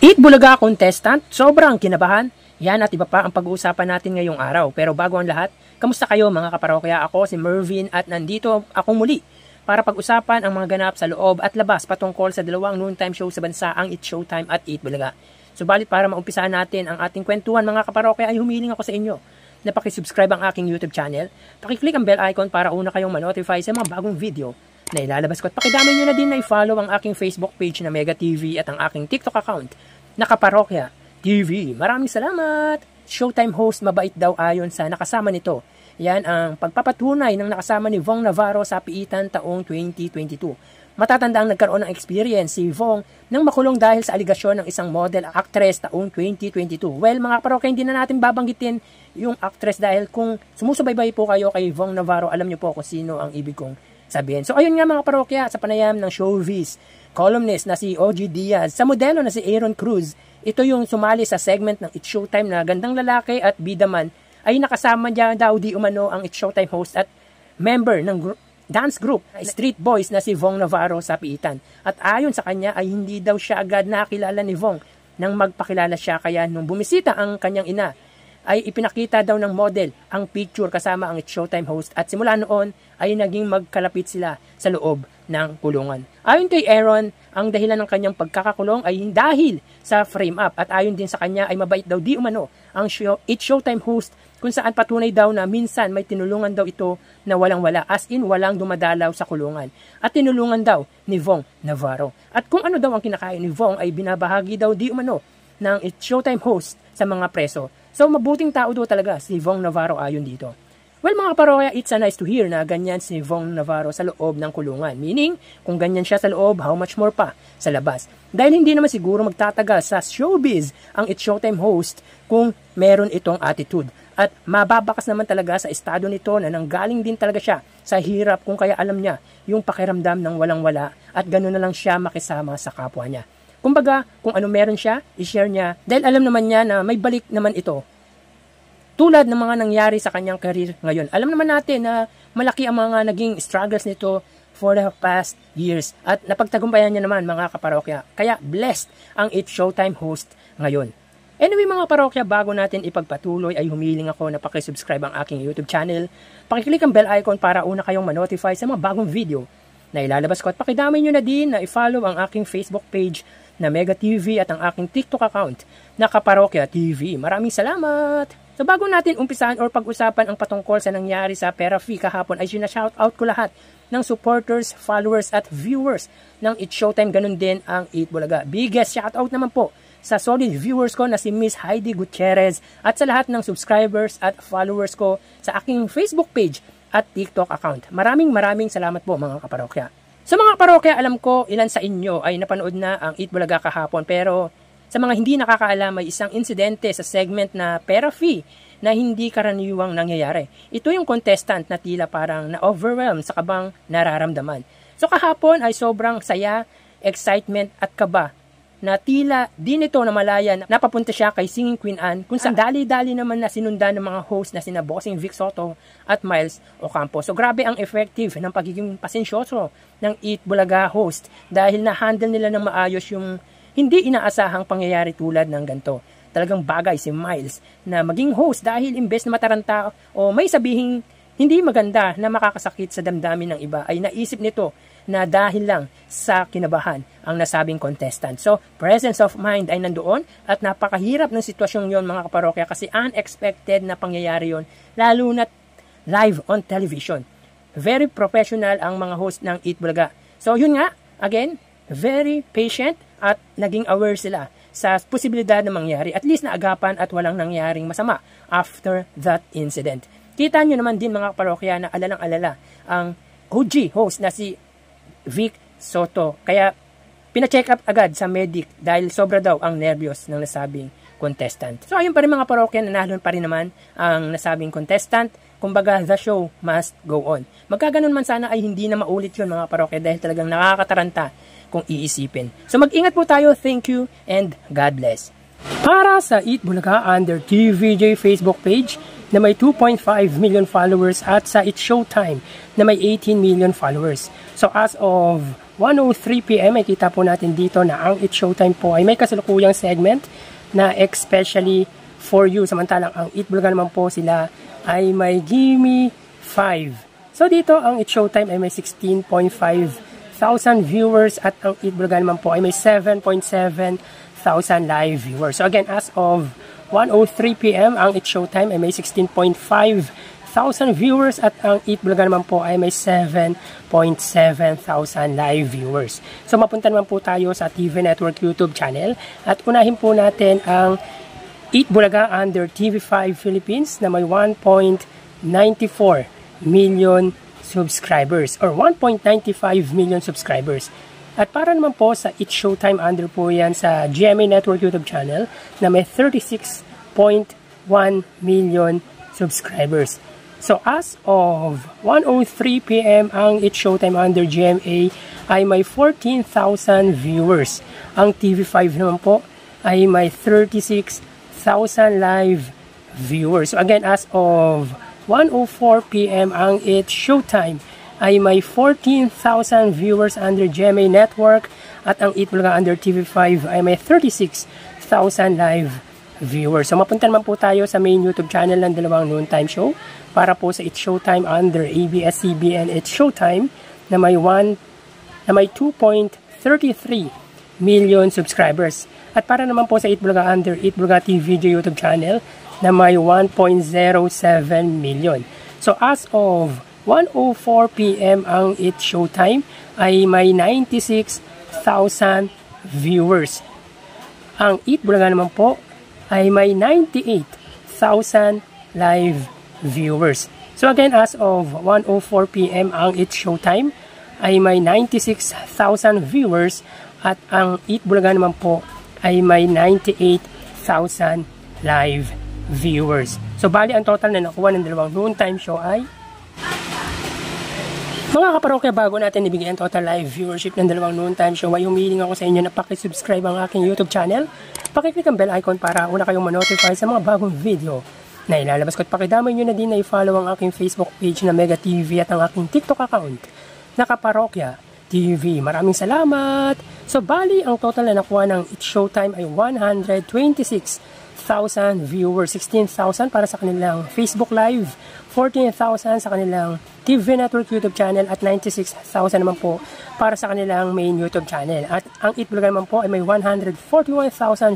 Eat Bulaga contestant, sobrang kinabahan. Yan at iba pa ang pag-uusapan natin ngayong araw. Pero bago ang lahat, kamusta kayo mga kaparokya? Ako si Mervin at nandito ako muli para pag-usapan ang mga ganap sa loob at labas patungkol sa dalawang noontime show sa bansa, ang It's Showtime at Eat Bulaga. Subalit para maumpisahan natin ang ating kwentuhan mga kaparokya ay humiling ako sa inyo na pakisubscribe ang aking YouTube channel, pakiclick ang bell icon para una kayong manotify sa mga bagong video na ilalabas ko at pakidamay nyo na din na i-follow ang aking Facebook page na Mega TV at ang aking TikTok account na Kaparokya TV. Maraming salamat! Showtime host mabait daw ayon sa nakasama nito. Yan ang pagpapatunay ng nakasama ni Vong Navarro sa piitan taong 2022. Matatandang nagkaroon ng experience si Vong nang makulong dahil sa aligasyon ng isang model actress taong 2022. Well, mga kaparokya, hindi na natin babanggitin yung actress dahil kung sumusubaybay po kayo kay Vong Navarro, alam niyo po kung sino ang ibig kong sabihin. So ayun nga mga parokya, sa panayam ng showbiz columnist na si OG Diaz, sa modelo na si Aaron Cruz, ito yung sumali sa segment ng It's Showtime na gandang lalaki at bidaman, ay nakasama niya daw di umano ang It's Showtime host at member ng dance group Street Boys na si Vong Navarro sa piitan. At ayon sa kanya ay hindi daw siya agad nakilala ni Vong nang magpakilala siya, kaya nung bumisita ang kanyang ina ay ipinakita daw ng model ang picture kasama ang It's Showtime host at simula noon ay naging magkalapit sila sa loob ng kulungan. Ayon kay Aaron, ang dahilan ng kanyang pagkakakulong ay dahil sa frame up at ayon din sa kanya ay mabait daw di umano ang It's Showtime host kung saan patunay daw na minsan may tinulungan daw ito na walang-wala, as in walang dumadalaw sa kulungan, at tinulungan daw ni Vong Navarro. At kung ano daw ang kinakain ni Vong ay binabahagi daw di umano ng It's Showtime host sa mga preso. So, mabuting tao daw talaga si Vong Navarro ayon dito. Well, mga parokya, it's nice to hear na ganyan si Vong Navarro sa loob ng kulungan. Meaning, kung ganyan siya sa loob, how much more pa sa labas. Dahil hindi naman siguro magtatagal sa showbiz ang It's Showtime host kung meron itong attitude. At mababakas naman talaga sa estado nito na nanggaling din talaga siya sa hirap, kung kaya alam niya yung pakiramdam ng walang-wala at gano'n na lang siya makisama sa kapwa niya. Kumbaga, kung ano meron siya, i-share niya dahil alam naman niya na may balik naman ito. Tulad ng mga nangyari sa kanyang career ngayon. Alam naman natin na malaki ang mga naging struggles nito for the past years. At napagtagumpayan niya naman mga kaparokya. Kaya blessed ang It's Showtime host ngayon. Anyway mga parokya, bago natin ipagpatuloy ay humiling ako na pakisubscribe ang aking YouTube channel. Pakiclick ang bell icon para una kayong manotify sa mga bagong video na ilalabas ko at pakidamay nyo na din na i-follow ang aking Facebook page na Mega TV at ang aking TikTok account na Kaparokya TV. Maraming salamat! So bago natin umpisahan or pag-usapan ang patungkol sa nangyari sa Pera Fee kahapon ay sinashoutout ko lahat ng supporters, followers at viewers ng It's Showtime. Ganun din ang Eat Bulaga. Biggest shoutout naman po sa solid viewers ko na si Miss Heidi Gutierrez at sa lahat ng subscribers at followers ko sa aking Facebook page at TikTok account. Maraming salamat po mga kaparokya. Sa mga parokya, alam ko ilan sa inyo ay napanood na ang Eat Bulaga kahapon, pero sa mga hindi nakakaalam ay isang insidente sa segment na Pera Fee na hindi karaniwang nangyayari. Ito yung contestant na tila parang na-overwhelmed sa kabang nararamdaman. So kahapon ay sobrang saya, excitement at kaba na tila din ito na malaya na napapunta siya kay Singing Queen Anne, kung saan dali-dali naman na sinundan ng mga host na sina Bossing Vic Soto at Miles Ocampo. So grabe ang effective ng pagiging pasensyoso ng Eat Bulaga host dahil na-handle nila ng maayos yung hindi inaasahang pangyayari tulad ng ganito. Talagang bagay si Miles na maging host dahil imbes na mataranta o may sabihing hindi maganda na makakasakit sa damdamin ng iba, ay naisip nito na dahil lang sa kinabahan ang nasabing contestant. So, presence of mind ay nandoon at napakahirap ng sitwasyon yon mga kaparokya kasi unexpected na pangyayari yon, lalo na live on television. Very professional ang mga host ng Eat Bulaga. So, yun nga, again, very patient at naging aware sila sa posibilidad na mangyari. At least naagapan at walang nangyaring masama after that incident. Kita nyo naman din mga parokya na alalang-alala ang OG host na si Vic Soto. Kaya pina-check up agad sa medic dahil sobra daw ang nervyos ng nasabing contestant. So ayun pa rin mga parokya, nanalo pa rin naman ang nasabing contestant. Kumbaga, the show must go on. Magkaganon man sana ay hindi na maulit yun mga parokya dahil talagang nakakataranta kung iisipin. So mag-ingat po tayo. Thank you and God bless. Para sa Eat Bulaga under TVJ Facebook page na may 2.5 million followers at sa It's Showtime na may 18 million followers. So as of 1:03 PM ay kita po natin dito na ang It's Showtime po ay may kasalukuyang segment na especially for you. Samantalang ang Eat Bulaga naman po sila ay may Gimme 5. So dito ang It's Showtime ay may 16.5 thousand viewers at ang Eat Bulaga naman po ay may 7.7 thousand live viewers. So again, as of 1:03 PM, ang It's Showtime ay may 16.5 thousand viewers at ang Eat Bulaga naman po ay may 7.7 thousand live viewers. So mapunta naman po tayo sa TV Network YouTube channel at unahin po natin ang Eat Bulaga under TV5 Philippines na may 1.94 million subscribers or 1.95 million subscribers. At para naman po sa It's Showtime under po yan sa GMA Network YouTube channel na may 36.1 million subscribers. So as of 1:03 PM, ang It's Showtime under GMA ay may 14,000 viewers. Ang TV5 naman po ay may 36,000 live viewers. So again, as of 1:04 PM, ang It's Showtime ay may 14,000 viewers under GMA Network at ang Eat Bulaga under TV5 ay may 36,000 live viewers. So mapunta naman po tayo sa main YouTube channel ng dalawang noontime show para po sa It's Showtime under ABS-CBN It's Showtime na may 2.33 million subscribers. At para naman po sa Eat Bulaga under Eat Bulaga TV YouTube channel na may 1.07 million. So as of 1:04 PM, ang It's Showtime ay may 96,000 viewers. Ang Eat Bulaga naman po ay may 98,000 live viewers. So again, as of 1:04 PM, ang It's Showtime ay may 96,000 viewers at ang Eat Bulaga naman po ay may 98,000 live viewers. So bali ang total na nakuha ng dalawang noontime show ay mga kaparokya, bago natin ibigay ang total live viewership ng dalawang noontime show ay humihiling ako sa inyo na pakisubscribe ang aking YouTube channel. Pakiclick ang bell icon para una kayong manotify sa mga bagong video na ilalabas ko at pakidamay nyo na din na i-follow ang aking Facebook page na Mega TV at ang aking TikTok account na Kaparokya TV. Maraming salamat! So bali, ang total na nakuha ng It's Showtime ay 126,000 viewers, 16,000 para sa kanilang Facebook Live, 14,000 sa kanilang TV Network YouTube channel at 96,000 naman po para sa kanilang main YouTube channel. At ang Eat Bulaga naman po ay may 141,000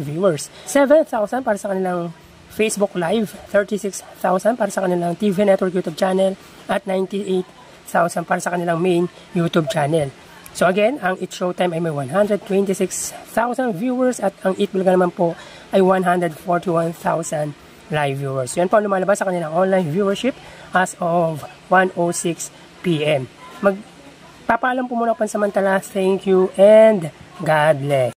viewers, 7,000 para sa kanilang Facebook Live, 36,000 para sa kanilang TV Network YouTube channel at 98,000 para sa kanilang main YouTube channel. So again, ang It's Showtime ay may 126,000 viewers at ang Eat Bulaga naman po ay 141,000 live viewers. So yan po ang lumalabas sa kanilang online viewership as of 1:06 PM. Magpapaalam po muna pansamantala. Thank you and God bless.